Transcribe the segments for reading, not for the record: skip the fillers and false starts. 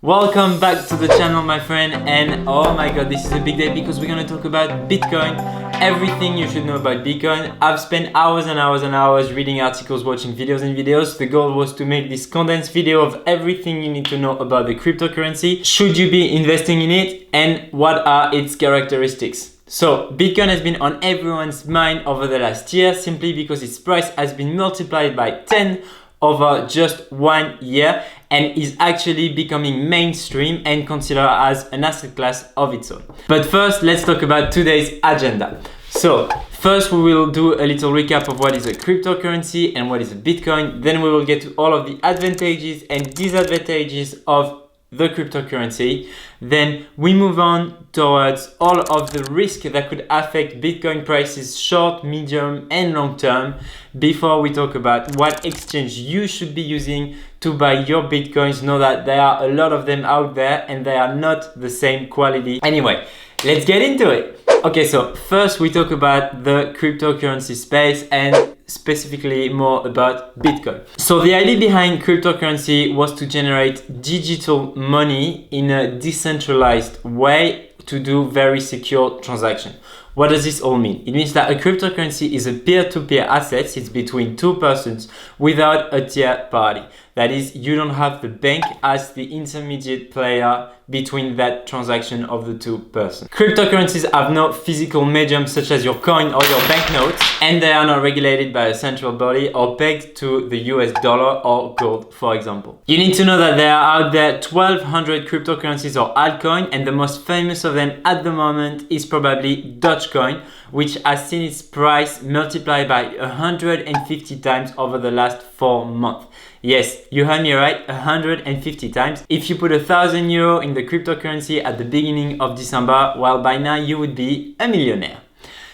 Welcome back to the channel, my friend, and oh my god, this is a big day because we're gonna talk about Bitcoin, everything you should know about Bitcoin. I've spent hours and hours and hours reading articles, watching videos and videos. The goal was to make this condensed video of everything you need to know about the cryptocurrency. Should you be investing in it, and what are its characteristics? So, Bitcoin has been on everyone's mind over the last year simply because its price has been multiplied by 10 over just 1 year and is actually becoming mainstream and considered as an asset class of its own. But first, let's talk about today's agenda. So, first we will do a little recap of what is a cryptocurrency and what is a Bitcoin. Then we will get to all of the advantages and disadvantages of the cryptocurrency. Then we move on towards all of the risk that could affect Bitcoin prices short, medium and long term before we talk about what exchange you should be using to buy your Bitcoins. Know that there are a lot of them out there and they are not the same quality. Anyway, let's get into it. Okay, so first we talk about the cryptocurrency space and specifically more about Bitcoin. So the idea behind cryptocurrency was to generate digital money in a decentralized way to do very secure transactions. What does this all mean? It means that a cryptocurrency is a peer-to-peer asset. It's between two persons without a third party. That is, you don't have the bank as the intermediate player between that transaction of the two persons. Cryptocurrencies have no physical medium such as your coin or your banknotes, and they are not regulated by a central body or pegged to the US dollar or gold, for example. You need to know that there are out there 1,200 cryptocurrencies or altcoins, and the most famous of them at the moment is probably Dogecoin, which has seen its price multiplied by 150 times over the last 4 months. Yes, you heard me right, 150 times. If you put €1,000 in the cryptocurrency at the beginning of December, well, by now you would be a millionaire.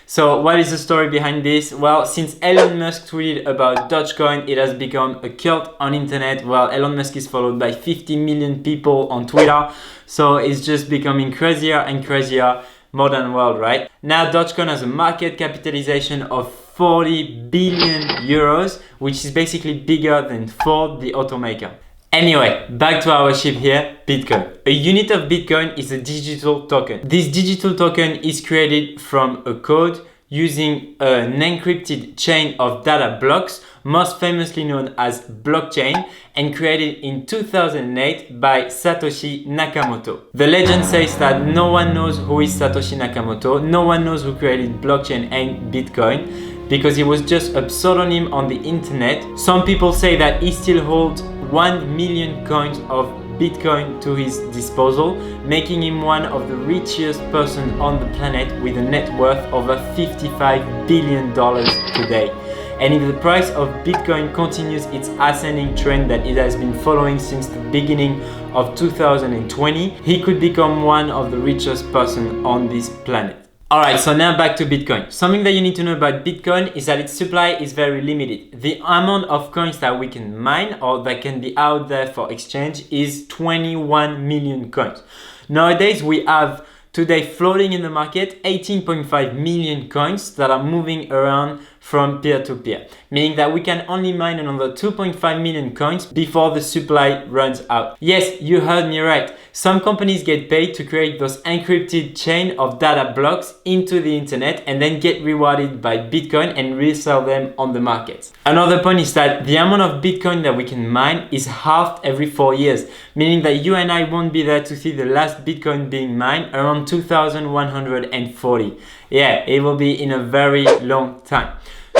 So what is the story behind this? Well, since Elon Musk tweeted about Dogecoin, it has become a cult on internet. Well, Elon Musk is followed by 50 million people on Twitter, so it's just becoming crazier and crazier. Modern world, right? Now Dogecoin has a market capitalization of 40 billion euros, which is basically bigger than Ford, the automaker. Anyway, back to our ship here, Bitcoin. A unit of Bitcoin is a digital token. This digital token is created from a code using an encrypted chain of data blocks, most famously known as blockchain, and created in 2008 by Satoshi Nakamoto. The legend says that no one knows who is Satoshi Nakamoto, no one knows who created blockchain and Bitcoin, because he was just a pseudonym on the internet. Some people say that he still holds 1 million coins of Bitcoin to his disposal, making him one of the richest person on the planet with a net worth over $55 billion today. And if the price of Bitcoin continues its ascending trend that it has been following since the beginning of 2020, he could become one of the richest person on this planet. Alright, so now back to Bitcoin. Something that you need to know about Bitcoin is that its supply is very limited. The amount of coins that we can mine or that can be out there for exchange is 21 million coins. Nowadays, we have today floating in the market 18.5 million coins that are moving around from peer to peer, meaning that we can only mine another 2.5 million coins before the supply runs out. Yes, you heard me right. Some companies get paid to create those encrypted chain of data blocks into the internet and then get rewarded by Bitcoin and resell them on the market. Another point is that the amount of Bitcoin that we can mine is halved every 4 years, meaning that you and I won't be there to see the last Bitcoin being mined around 2140. Yeah, it will be in a very long time.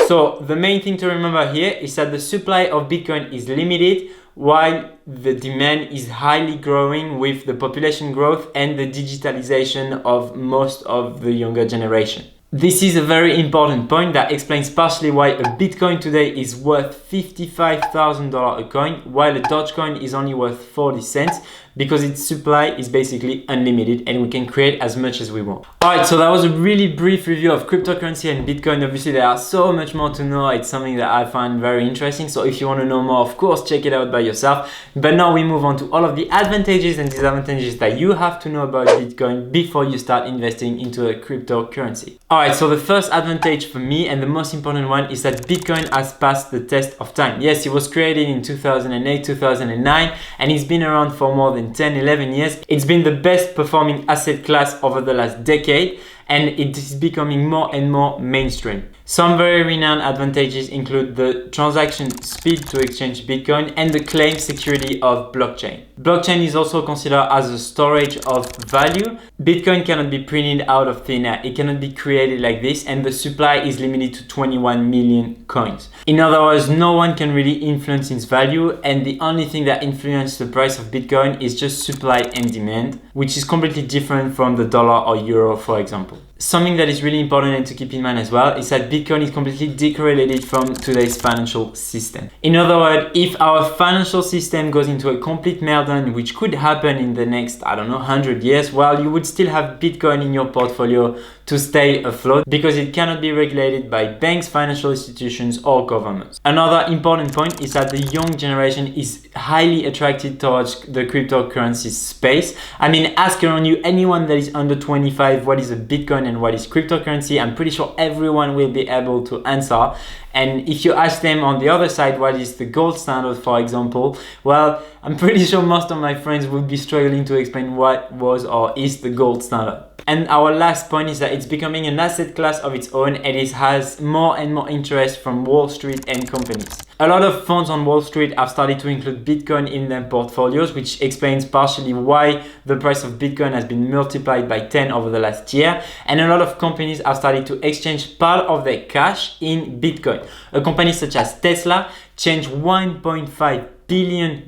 So the main thing to remember here is that the supply of Bitcoin is limited while the demand is highly growing with the population growth and the digitalization of most of the younger generation. This is a very important point that explains partially why a Bitcoin today is worth $55,000 a coin, while a Dogecoin is only worth 40 cents, because its supply is basically unlimited and we can create as much as we want. Alright, so that was a really brief review of cryptocurrency and Bitcoin. Obviously, there are so much more to know. It's something that I find very interesting. So if you want to know more, of course, check it out by yourself. But now we move on to all of the advantages and disadvantages that you have to know about Bitcoin before you start investing into a cryptocurrency. Alright, so the first advantage for me and the most important one is that Bitcoin has passed the test of time. Yes, it was created in 2008, 2009, and it's been around for more than than 10, 11 years. It's been the best performing asset class over the last decade, and it is becoming more and more mainstream. Some very renowned advantages include the transaction speed to exchange Bitcoin and the claim security of blockchain. Blockchain is also considered as a storage of value. Bitcoin cannot be printed out of thin air. It cannot be created like this, and the supply is limited to 21 million coins. In other words, no one can really influence its value, and the only thing that influences the price of Bitcoin is just supply and demand, which is completely different from the dollar or euro, for example. Something that is really important and to keep in mind as well is that Bitcoin is completely decorrelated from today's financial system. In other words, if our financial system goes into a complete meltdown, which could happen in the next, 100 years, well, you would still have Bitcoin in your portfolio to stay afloat because it cannot be regulated by banks, financial institutions, or governments. Another important point is that the young generation is highly attracted towards the cryptocurrency space. Ask around you, anyone that is under 25, what is a Bitcoin and what is cryptocurrency? I'm pretty sure everyone will be able to answer. And if you ask them on the other side, what is the gold standard, for example, well, I'm pretty sure most of my friends would be struggling to explain what was or is the gold standard. And our last point is that it's becoming an asset class of its own, and it has more and more interest from Wall Street and companies. A lot of funds on Wall Street have started to include Bitcoin in their portfolios, which explains partially why the price of Bitcoin has been multiplied by 10 over the last year. And a lot of companies have started to exchange part of their cash in Bitcoin. A company such as Tesla changed $1.5 billion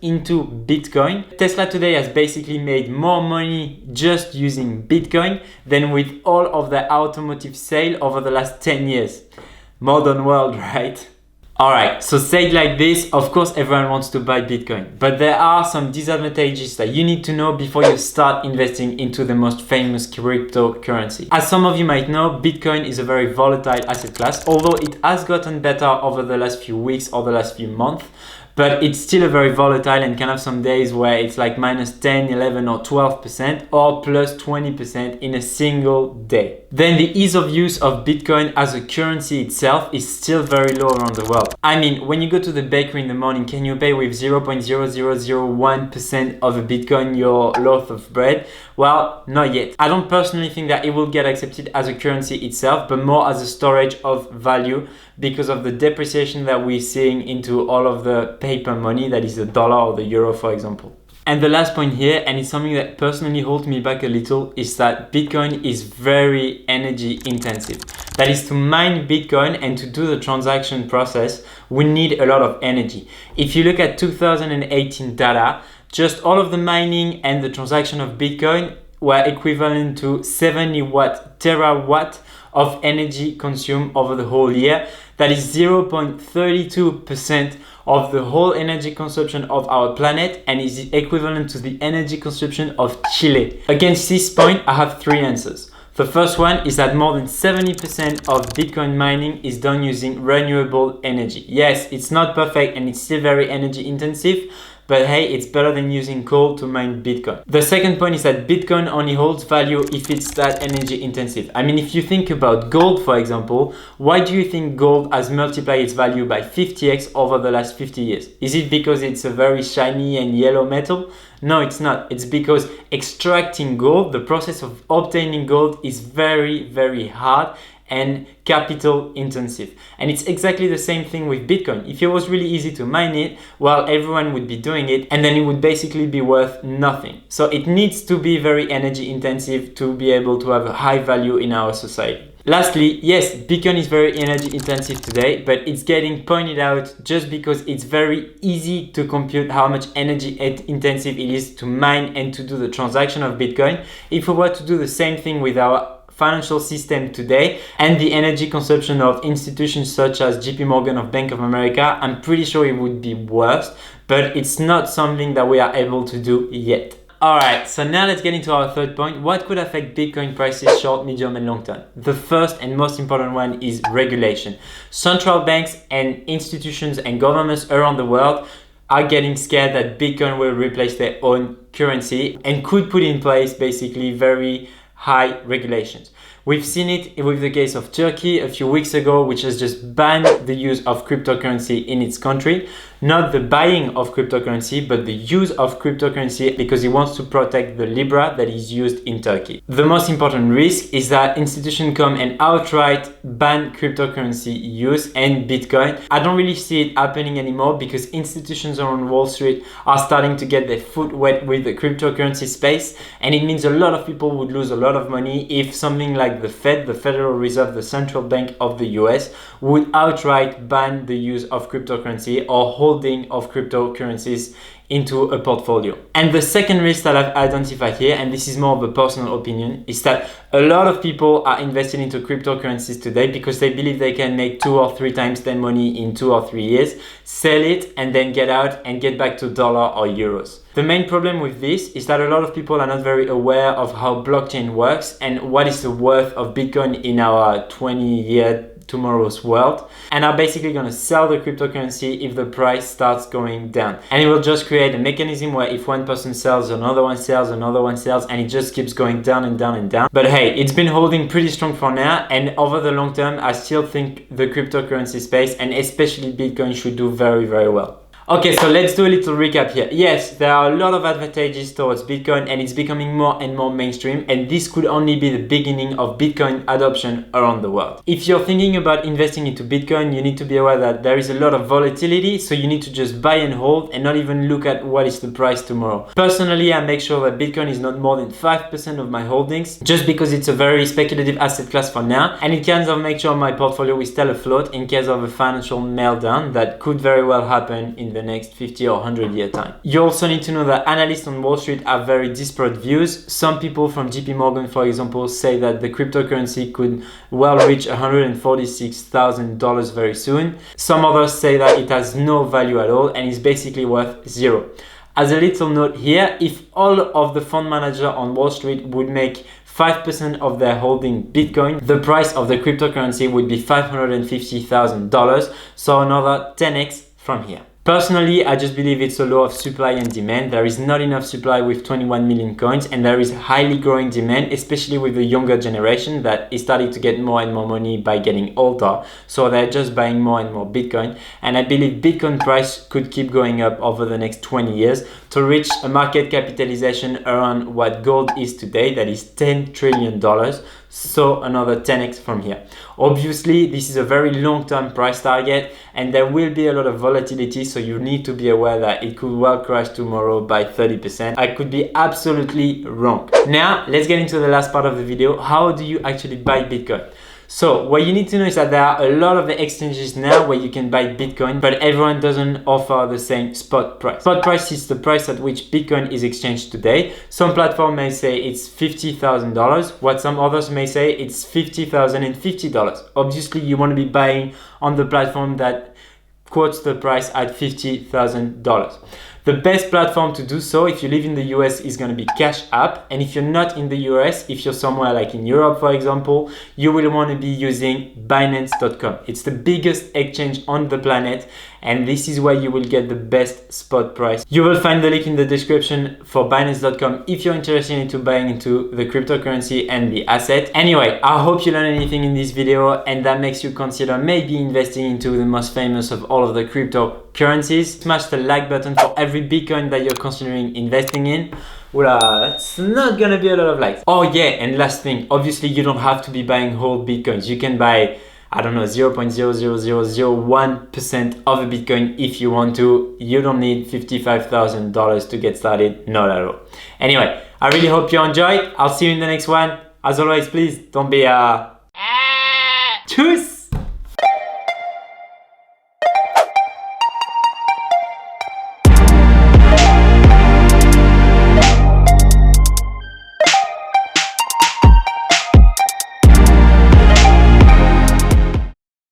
into Bitcoin. Tesla today has basically made more money just using Bitcoin than with all of their automotive sales over the last 10 years. Modern world, right? Alright, so said like this, of course everyone wants to buy Bitcoin, but there are some disadvantages that you need to know before you start investing into the most famous cryptocurrency. As some of you might know, Bitcoin is a very volatile asset class, although it has gotten better over the last few weeks or the last few months. But it's still a very volatile and can have some days where it's like minus 10, 11 or 12% or plus 20% in a single day. Then the ease of use of Bitcoin as a currency itself is still very low around the world. When you go to the bakery in the morning, can you pay with 0.0001% of a Bitcoin your loaf of bread? Well, not yet. I don't personally think that it will get accepted as a currency itself, but more as a storage of value because of the depreciation that we're seeing into all of the paper money, that is the dollar or the euro, for example. And the last point here, and it's something that personally holds me back a little, is that Bitcoin is very energy intensive. That is, to mine Bitcoin and to do the transaction process, we need a lot of energy. If you look at 2018 data, just all of the mining and the transaction of Bitcoin were equivalent to 70 terawatt of energy consumed over the whole year. That is 0.32% of the whole energy consumption of our planet and is equivalent to the energy consumption of Chile. Against this point, I have three answers. The first one is that more than 70% of Bitcoin mining is done using renewable energy. Yes, it's not perfect and it's still very energy intensive, but hey, it's better than using coal to mine Bitcoin. The second point is that Bitcoin only holds value if it's that energy intensive. If you think about gold, for example, why do you think gold has multiplied its value by 50x over the last 50 years? Is it because it's a very shiny and yellow metal? No, it's not. It's because extracting gold, the process of obtaining gold, is very, very hard and capital intensive. And it's exactly the same thing with Bitcoin. If it was really easy to mine it, well, everyone would be doing it and then it would basically be worth nothing. So it needs to be very energy intensive to be able to have a high value in our society. Lastly, yes, Bitcoin is very energy intensive today, but it's getting pointed out just because it's very easy to compute how much energy intensive it is to mine and to do the transaction of Bitcoin. If we were to do the same thing with our financial system today and the energy consumption of institutions such as JP Morgan or Bank of America, I'm pretty sure it would be worse, but it's not something that we are able to do yet. Alright, so now let's get into our third point. What could affect Bitcoin prices short, medium and long term? The first and most important one is regulation. Central banks and institutions and governments around the world are getting scared that Bitcoin will replace their own currency and could put in place basically very high regulations. We've seen it with the case of Turkey a few weeks ago, which has just banned the use of cryptocurrency in its country. Not the buying of cryptocurrency, but the use of cryptocurrency, because it wants to protect the Libra that is used in Turkey. The most important risk is that institutions come and outright ban cryptocurrency use and Bitcoin. I don't really see it happening anymore because institutions on Wall Street are starting to get their foot wet with the cryptocurrency space, and it means a lot of people would lose a lot of money if something like the Fed, the Federal Reserve, the central bank of the US, would outright ban the use of cryptocurrency or holding of cryptocurrencies into a portfolio. And the second risk that I've identified here, and this is more of a personal opinion, is that a lot of people are investing into cryptocurrencies today because they believe they can make 2 or 3 times their money in 2 or 3 years, sell it, and then get out and get back to dollar or euros. The main problem with this is that a lot of people are not very aware of how blockchain works and what is the worth of Bitcoin in our 20-year tomorrow's world, and are basically going to sell the cryptocurrency if the price starts going down. And it will just create a mechanism where if one person sells, another one sells, another one sells, and it just keeps going down and down and down. But hey, it's been holding pretty strong for now, and over the long term, I still think the cryptocurrency space, and especially Bitcoin, should do very, very well. Okay, so let's do a little recap here. Yes, there are a lot of advantages towards Bitcoin, and it's becoming more and more mainstream, and this could only be the beginning of Bitcoin adoption around the world. If you're thinking about investing into Bitcoin, you need to be aware that there is a lot of volatility, so you need to just buy and hold and not even look at what is the price tomorrow. Personally, I make sure that Bitcoin is not more than 5% of my holdings, just because it's a very speculative asset class for now, and it kind of make sure my portfolio is still afloat in case of a financial meltdown that could very well happen in the next 50 or 100 year time. You also need to know that analysts on Wall Street have very disparate views. Some people from JP Morgan, for example, say that the cryptocurrency could well reach $146,000 very soon. Some others say that it has no value at all and is basically worth zero. As a little note here, if all of the fund managers on Wall Street would make 5% of their holding Bitcoin, the price of the cryptocurrency would be $550,000, so another 10x from here. Personally, I just believe it's a law of supply and demand. There is not enough supply with 21 million coins, and there is highly growing demand, especially with the younger generation that is starting to get more and more money by getting older. So they're just buying more and more Bitcoin. And I believe Bitcoin price could keep going up over the next 20 years to reach a market capitalization around what gold is today, that is $10 trillion. So another 10x from here. Obviously, this is a very long-term price target, and there will be a lot of volatility, so you need to be aware that it could well crash tomorrow by 30%. I could be absolutely wrong. Now, let's get into the last part of the video. How do you actually buy Bitcoin? So what you need to know is that there are a lot of the exchanges now where you can buy Bitcoin, but everyone doesn't offer the same spot price. Spot price is the price at which Bitcoin is exchanged today. Some platform may say it's $50,000, what some others may say it's $50,050. Obviously, you want to be buying on the platform that quotes the price at $50,000. The best platform to do so if you live in the US is going to be Cash App, and if you're not in the US, if you're somewhere like in Europe, for example, you will want to be using Binance.com. It's the biggest exchange on the planet, and this is where you will get the best spot price. You will find the link in the description for Binance.com if you're interested into buying into the cryptocurrency and the asset. Anyway, I hope you learned anything in this video and that makes you consider maybe investing into the most famous of all of the cryptocurrencies. Smash the like button for every Bitcoin that you're considering investing in. Oula, that's not gonna be a lot of likes. Oh yeah, and last thing, obviously you don't have to be buying whole Bitcoins. You can buy, I don't know, 0.00001% of a Bitcoin if you want to. You don't need $55,000 to get started, not at all. Anyway, I really hope you enjoyed. I'll see you in the next one. As always, please don't be Tschüss!